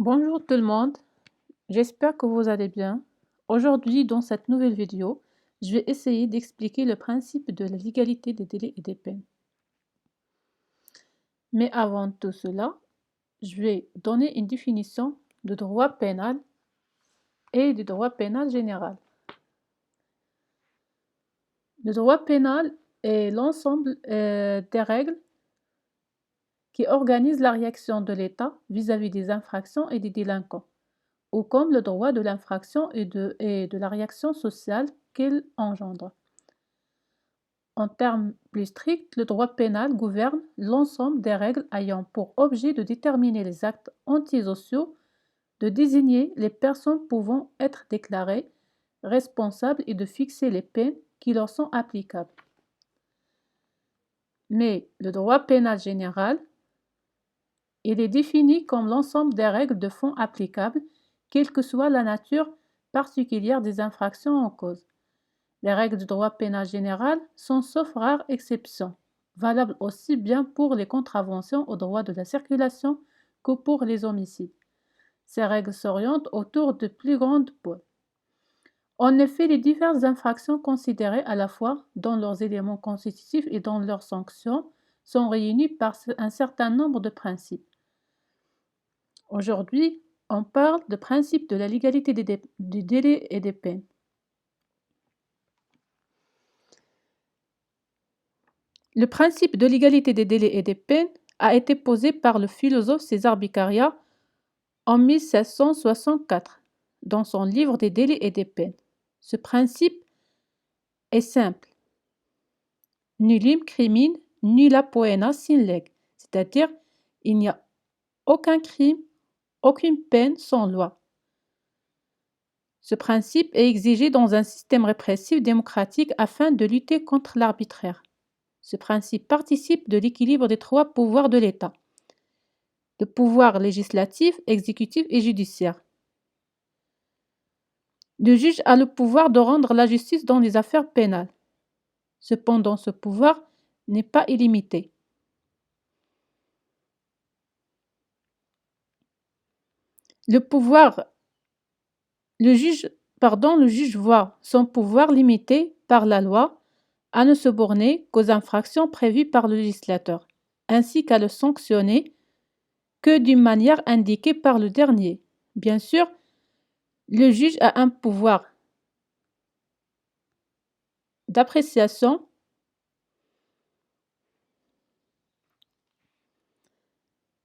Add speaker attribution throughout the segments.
Speaker 1: Bonjour tout le monde, j'espère que vous allez bien. Aujourd'hui, dans cette nouvelle vidéo, je vais essayer d'expliquer le principe de la légalité des délais et des peines. Mais avant tout cela, je vais donner une définition de droit pénal et du droit pénal général. Le droit pénal est l'ensemble des règles qui organisent la réaction de l'État vis-à-vis des infractions et des délinquants, ou comme le droit de l'infraction et de la réaction sociale qu'elle engendre. En termes plus stricts, le droit pénal gouverne l'ensemble des règles ayant pour objet de déterminer les actes antisociaux, de désigner les personnes pouvant être déclarées responsables et de fixer les peines qui leur sont applicables. Mais le droit pénal général, il est défini comme l'ensemble des règles de fond applicables, quelle que soit la nature particulière des infractions en cause. Les règles du droit pénal général sont, sauf rare exception, valables aussi bien pour les contraventions au droit de la circulation que pour les homicides. Ces règles s'orientent autour de plus grandes pôles. En effet, les diverses infractions considérées à la fois dans leurs éléments constitutifs et dans leurs sanctions sont réunies par un certain nombre de principes. Aujourd'hui, on parle de principe de la légalité du délai et des peines. Le principe de l'égalité des délais et des peines a été posé par le philosophe César Beccaria en 1764 dans son livre des délais et des peines. Ce principe est simple. Nullim crimin nulla poena sin leg, c'est-à-dire il n'y a aucun crime, aucune peine sans loi. Ce principe est exigé dans un système répressif démocratique afin de lutter contre l'arbitraire. Ce principe participe de l'équilibre des trois pouvoirs de l'État, le pouvoir législatif, exécutif et judiciaire. Le juge a le pouvoir de rendre la justice dans les affaires pénales. Cependant, ce pouvoir n'est pas illimité. Le juge voit son pouvoir limité par la loi à ne se borner qu'aux infractions prévues par le législateur, ainsi qu'à le sanctionner que d'une manière indiquée par le dernier. Bien sûr, le juge a un pouvoir d'appréciation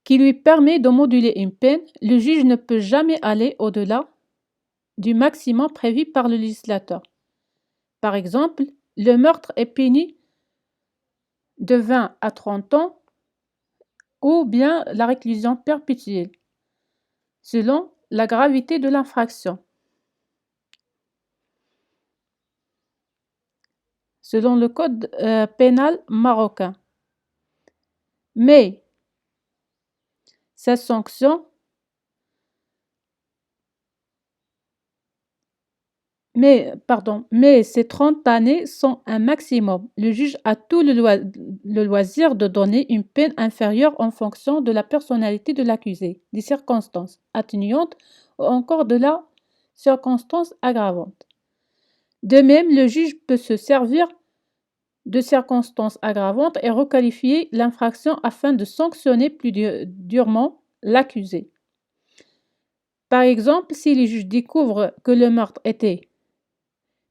Speaker 1: qui lui permet de moduler une peine. Le juge ne peut jamais aller au-delà du maximum prévu par le législateur. Par exemple, le meurtre est puni de 20 à 30 ans ou bien la réclusion perpétuelle, selon la gravité de l'infraction. Selon le code pénal marocain. Mais ces sanctions, mais ces 30 années sont un maximum. Le juge a tout le loisir de donner une peine inférieure en fonction de la personnalité de l'accusé, des circonstances atténuantes ou encore de la circonstance aggravante. De même, le juge peut se servir de circonstances aggravantes et requalifier l'infraction afin de sanctionner plus durement l'accusé. Par exemple, si le juge découvre que le meurtre était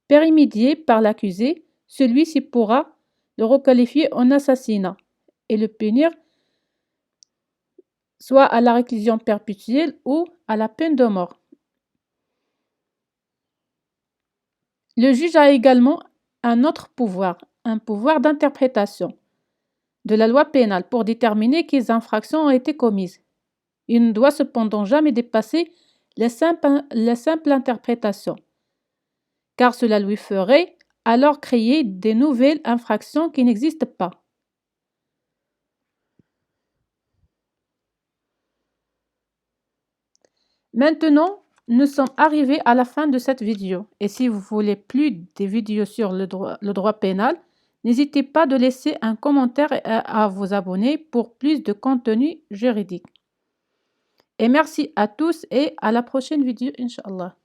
Speaker 1: prémédité par l'accusé, celui-ci pourra le requalifier en assassinat et le punir soit à la réclusion perpétuelle ou à la peine de mort. Le juge a également un autre pouvoir, un pouvoir d'interprétation de la loi pénale pour déterminer quelles infractions ont été commises. Il ne doit cependant jamais dépasser les simples interprétations, car cela lui ferait alors créer des nouvelles infractions qui n'existent pas. Maintenant, nous sommes arrivés à la fin de cette vidéo. Et si vous voulez plus de vidéos sur le droit pénal, n'hésitez pas de laisser un commentaire et à vous abonner pour plus de contenu juridique. Et merci à tous et à la prochaine vidéo, Inch'Allah.